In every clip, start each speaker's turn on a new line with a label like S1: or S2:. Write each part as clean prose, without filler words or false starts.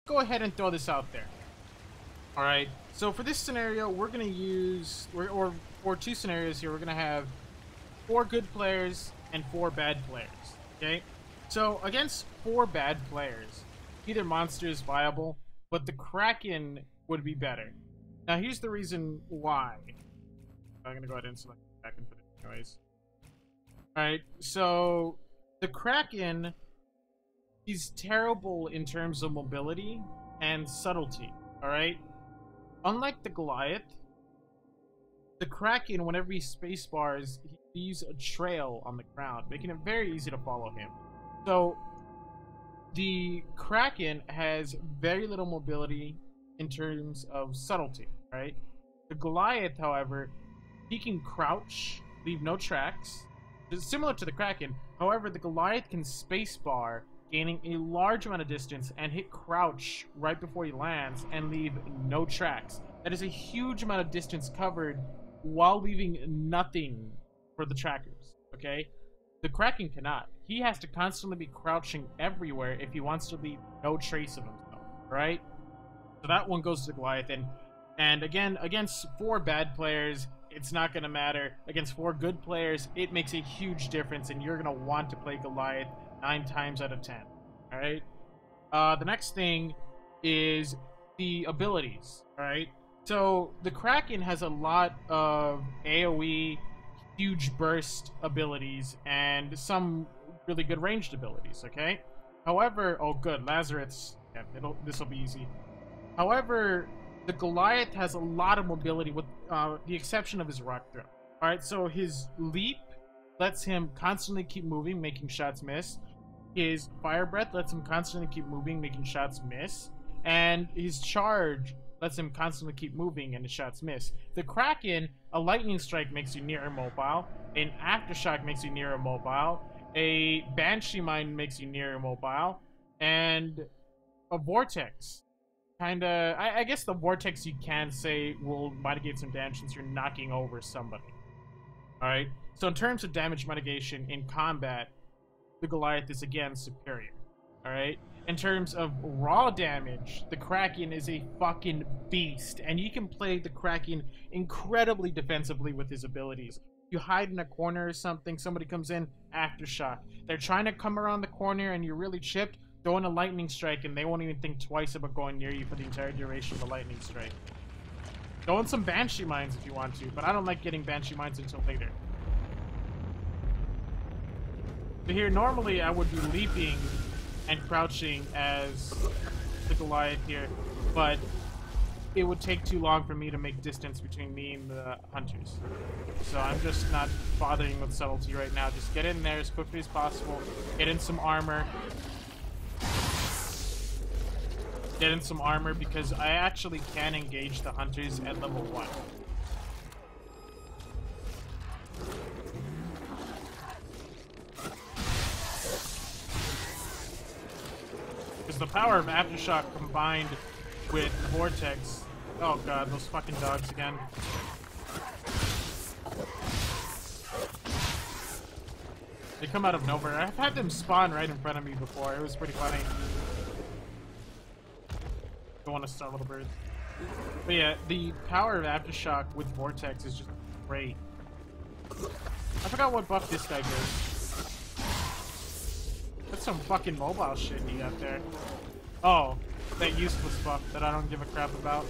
S1: go ahead and throw this out there. All right. So for this scenario, we're gonna use, or for two scenarios here, we're gonna have 4 good players and 4 bad players. Okay. So against 4 bad players, either monster is viable, but the Kraken would be better. Now here's the reason why. I'm gonna go ahead and select the Kraken for this anyways. Alright, so the Kraken is terrible in terms of mobility and subtlety. Alright? Unlike the Goliath, the Kraken, whenever he spacebars, he leaves a trail on the ground, making it very easy to follow him. So the Kraken has very little mobility in terms of subtlety, right? The Goliath, however, he can crouch, leave no tracks. It's similar to the Kraken. However, the Goliath can spacebar, gaining a large amount of distance, and hit crouch right before he lands and leave no tracks. That is a huge amount of distance covered while leaving nothing for the trackers, okay? The Kraken cannot. He has to constantly be crouching everywhere if he wants to leave no trace of himself, right? So that one goes to Goliath, and again, against 4 bad players, it's not going to matter. Against 4 good players, it makes a huge difference, and you're going to want to play Goliath 9 times out of 10, alright? The next thing is the abilities, alright? So the Kraken has a lot of AoE, huge burst abilities, and some really good ranged abilities, okay? However, oh good, Lazarus, yeah, this'll be easy. However, the Goliath has a lot of mobility with the exception of his rock throw. Alright, so his leap lets him constantly keep moving, making shots miss. His fire breath lets him constantly keep moving, making shots miss. And his charge lets him constantly keep moving and his shots miss. The Kraken, a lightning strike makes you near immobile, an aftershock makes you near immobile, a banshee mine makes you near immobile, and a vortex. Kinda, I guess the vortex you can say will mitigate some damage since you're knocking over somebody. Alright, so in terms of damage mitigation in combat, the Goliath is again superior. Alright? In terms of raw damage, the Kraken is a fucking beast, and you can play the Kraken incredibly defensively with his abilities. You hide in a corner or something, somebody comes in, aftershock. They're trying to come around the corner and you're really chipped, throw in a lightning strike and they won't even think twice about going near you for the entire duration of the lightning strike. Throw in some banshee mines if you want to, but I don't like getting banshee mines until later. So here, normally I would be leaping and crouching as the Goliath here, but it would take too long for me to make distance between me and the hunters. So I'm just not bothering with subtlety right now. Just get in there as quickly as possible, get in some armor. Get in some armor because I actually can engage the hunters at level 1. Because the power of aftershock combined with vortex. Oh god, those fucking dogs again. They come out of nowhere. I've had them spawn right in front of me before. It was pretty funny. Don't want to start little birds. But yeah, the power of aftershock with vortex is just great. I forgot what buff this guy gives. That's some fucking mobile shit he got there. Oh, that useless buff that I don't give a crap about.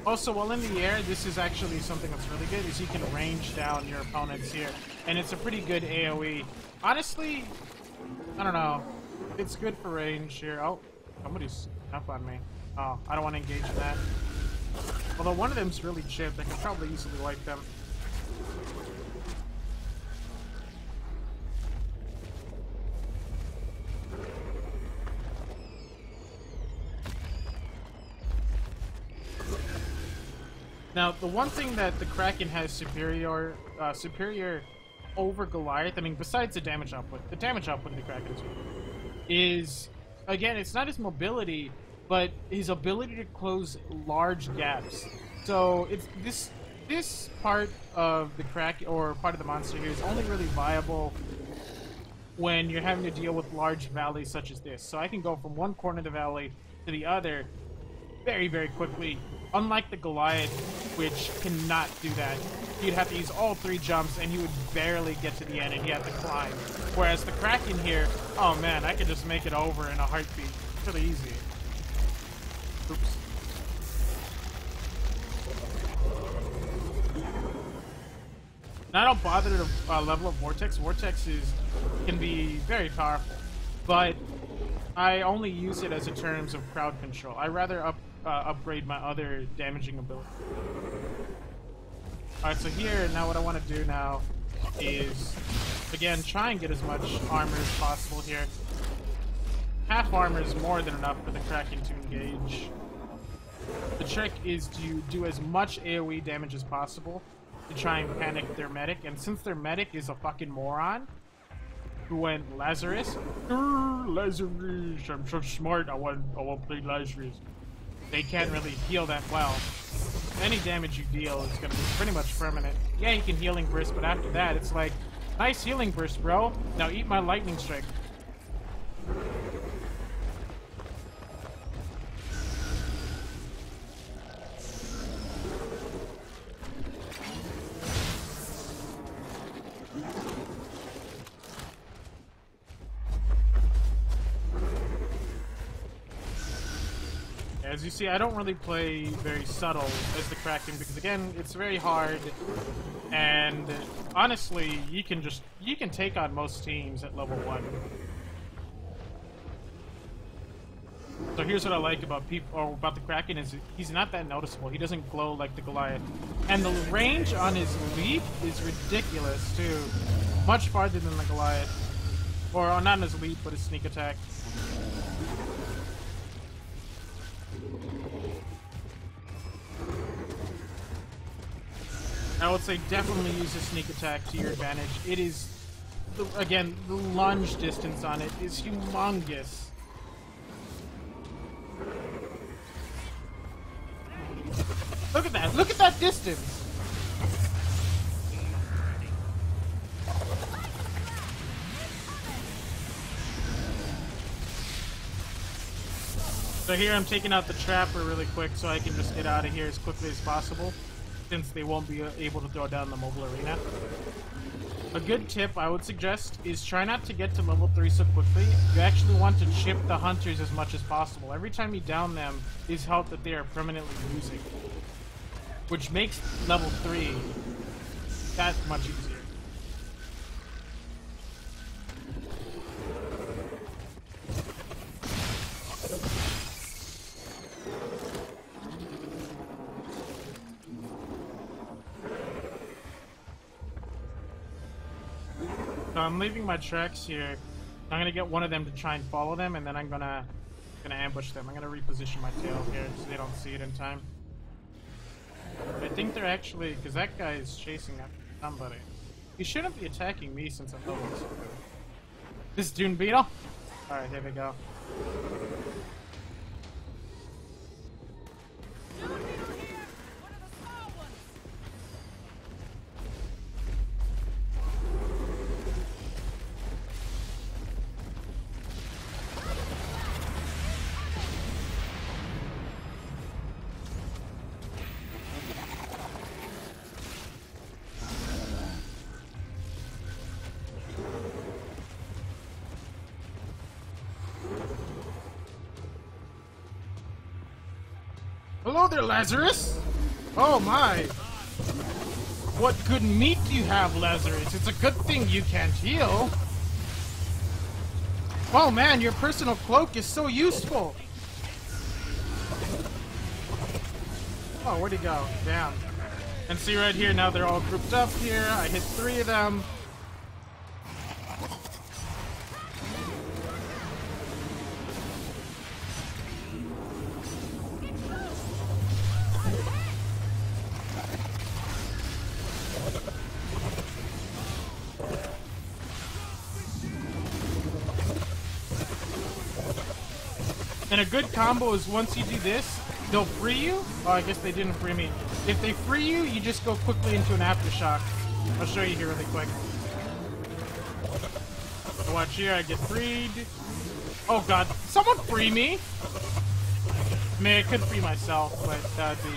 S1: Also, while in the air, this is actually something that's really good, is you can range down your opponents here. And it's a pretty good AoE. Honestly, I don't know. It's good for range here. Oh, somebody's up on me. Oh, I don't want to engage in that. Although one of them's really chipped, I can probably easily wipe them. Now, the one thing that the Kraken has superior over Goliath, I mean, besides the damage output of the Kraken is, again, it's not his mobility, but his ability to close large gaps. So it's this part of the Kraken, or part of the monster here, is only really viable when you're having to deal with large valleys such as this. So I can go from one corner of the valley to the other very, very quickly. Unlike the Goliath, which cannot do that. You'd have to use all 3 jumps and you would barely get to the end and you have to climb. Whereas the Kraken here, oh man, I could just make it over in a heartbeat. It's really easy. Oops. Now I don't bother to level up Vortex. Vortex can be very powerful, but I only use it as in terms of crowd control. I rather upgrade my other damaging ability. Alright, so here, now what I want to do now is, again, try and get as much armor as possible here. Half armor is more than enough for the Kraken to engage. The trick is to do as much AoE damage as possible to try and panic their medic, and since their medic is a fucking moron who went Lazarus, Lazarus, I'm so smart, I want to play Lazarus. They can't really heal that well. Any damage you deal is gonna be pretty much permanent. Yeah, you can healing burst, but after that, it's like, nice healing burst, bro. Now eat my lightning strike. As you see, I don't really play very subtle as the Kraken because, again, it's very hard, and honestly, you can take on most teams at level 1. So here's what I like about about the Kraken is he's not that noticeable. He doesn't glow like the Goliath, and the range on his leap is ridiculous too, much farther than the Goliath, or not his leap, but his sneak attack. I would say definitely use a sneak attack to your advantage. It is, again, the lunge distance on it is humongous. Look at that! Look at that distance! So here I'm taking out the trapper really quick so I can just get out of here as quickly as possible, since they won't be able to throw down the mobile arena. A good tip I would suggest is try not to get to level 3 so quickly. You actually want to chip the hunters as much as possible. Every time you down them is health that they are permanently losing, which makes level 3 that much easier. So I'm leaving my tracks here. I'm gonna get one of them to try and follow them, and then I'm gonna ambush them. I'm gonna reposition my tail here so they don't see it in time. I think they're actually, because that guy is chasing after somebody. He shouldn't be attacking me since I'm level 2. This Dune Beetle? Alright, here we go. Hello there, Lazarus! Oh my! What good meat do you have, Lazarus? It's a good thing you can't heal. Oh man, your personal cloak is so useful! Oh, where'd he go? Damn. And see right here, now they're all grouped up here. I hit 3 of them. And a good combo is once you do this, they'll free you. Oh, I guess they didn't free me. If they free you, you just go quickly into an aftershock. I'll show you here really quick. Watch here, I get freed. Oh god, someone free me! I mean, I could free myself, but that'd be...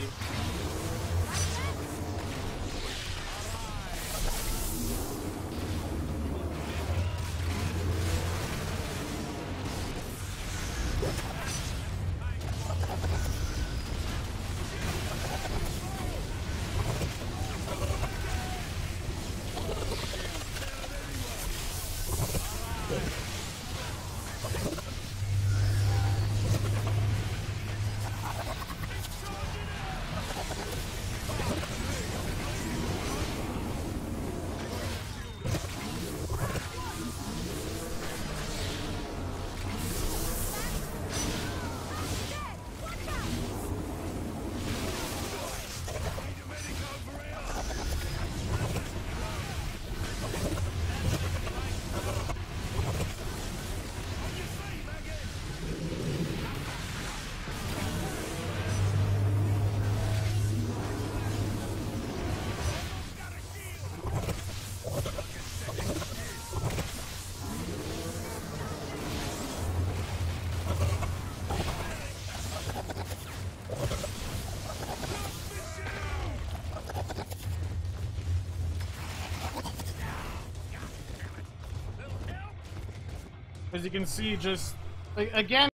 S1: As you can see, just, like, again,